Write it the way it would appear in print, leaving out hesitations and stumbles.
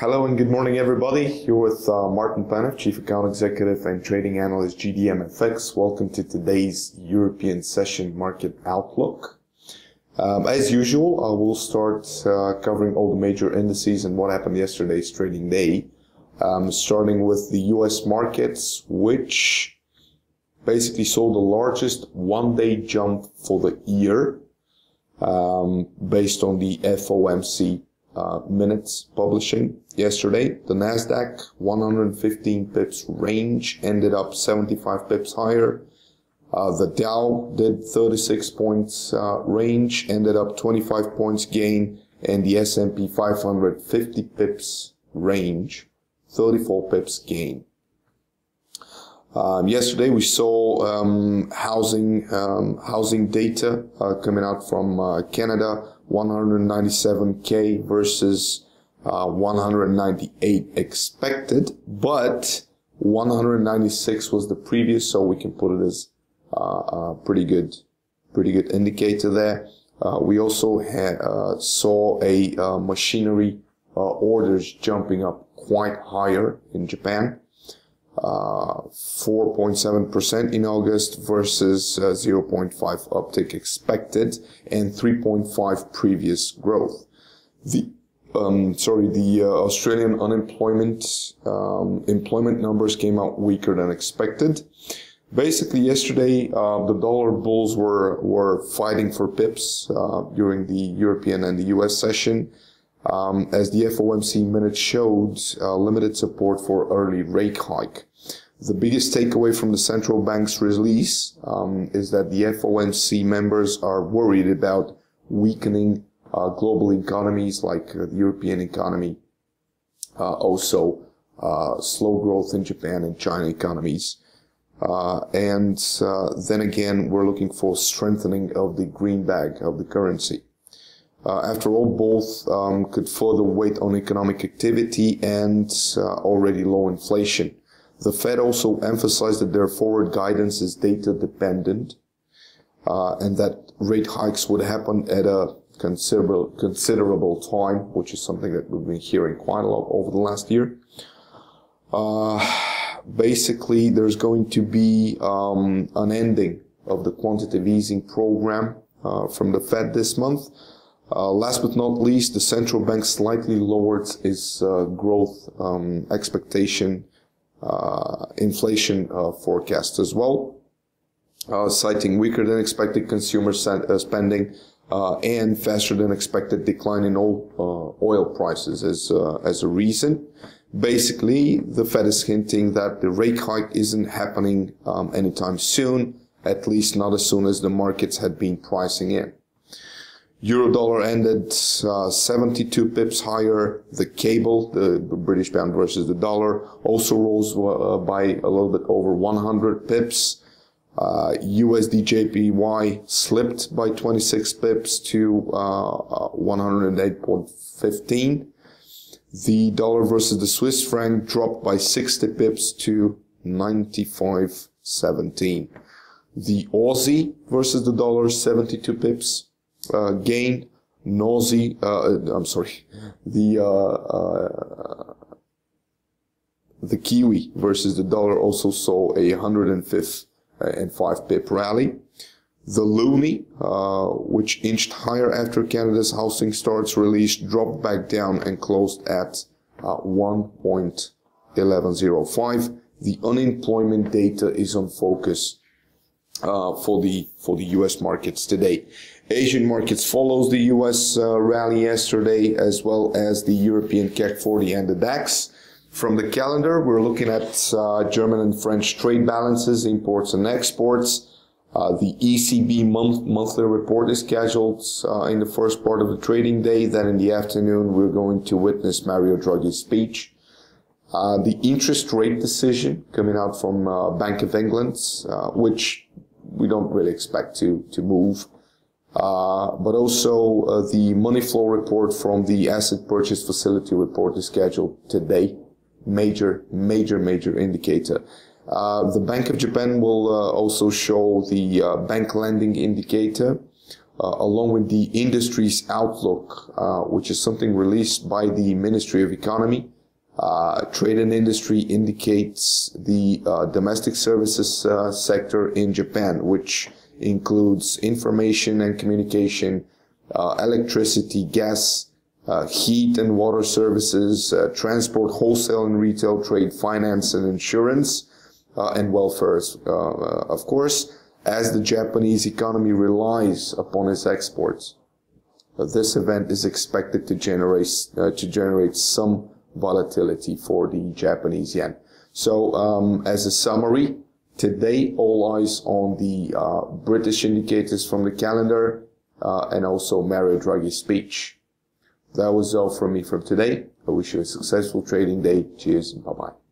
Hello and good morning, everybody. You're with Martin Panev, Chief Account Executive and Trading Analyst, GDMFX. Welcome to today's European Session Market Outlook. As usual, I will start covering all the major indices and what happened yesterday's trading day. Starting with the US markets, which basically saw the largest one-day jump for the year based on the FOMC minutes publishing yesterday. The Nasdaq 115 pips range ended up 75 pips higher. The Dow did 36 points range, ended up 25 points gain, and the S&P 500 50 pips range, 34 pips gain. Yesterday we saw housing data coming out from Canada. 197K versus 198 expected, but 196 was the previous, so we can put it as a pretty good indicator there. We also saw a machinery orders jumping up quite higher in Japan. 4.7% in August versus 0.5 uptick expected and 3.5 previous growth. The Australian employment numbers came out weaker than expected. Basically, yesterday the dollar bulls were fighting for pips during the European and the US session. As the FOMC minutes showed, limited support for early rate hike. The biggest takeaway from the central bank's release is that the FOMC members are worried about weakening global economies like the European economy, also slow growth in Japan and China economies. And then again, we're looking for strengthening of the greenback of the currency. After all, both could further weight on economic activity and already low inflation. The Fed also emphasized that their forward guidance is data dependent and that rate hikes would happen at a considerable time, which is something that we've been hearing quite a lot over the last year. Basically, there's going to be an ending of the quantitative easing program from the Fed this month. Last but not least, the central bank slightly lowered its growth expectation, inflation forecast as well, citing weaker than expected consumer spending and faster than expected decline in oil prices as a reason. Basically, the Fed is hinting that the rate hike isn't happening anytime soon, at least not as soon as the markets had been pricing in. Euro-dollar ended 72 pips higher. The cable, the British pound versus the dollar, also rose by a little bit over 100 pips. USD JPY slipped by 26 pips to 108.15. The dollar versus the Swiss franc dropped by 60 pips to 95.17. The Aussie versus the dollar, 72 pips. Gain. The Kiwi versus the dollar also saw a 105 pip rally. The Loonie, which inched higher after Canada's housing starts release, dropped back down and closed at 1.1105. The unemployment data is on focus for the US markets today. Asian markets follows the US rally yesterday, as well as the European CAC 40 and the DAX. From the calendar, we're looking at German and French trade balances, imports and exports. The ECB monthly report is scheduled in the first part of the trading day. Then in the afternoon, we're going to witness Mario Draghi's speech. The interest rate decision coming out from Bank of England, which we don't really expect to move. But also the money flow report from the asset purchase facility report is scheduled today. Major indicator. The Bank of Japan will also show the bank lending indicator. along with the industry's outlook, which is something released by the Ministry of Economy. Trade and industry indicates the domestic services sector in Japan, which includes information and communication, electricity, gas, heat and water services, transport, wholesale and retail trade, finance and insurance, and welfare, of course, as the Japanese economy relies upon its exports. This event is expected to generate some volatility for the Japanese yen. So, as a summary, today all eyes on the British indicators from the calendar and also Mario Draghi's speech. That was all from me for today. I wish you a successful trading day. Cheers and bye-bye.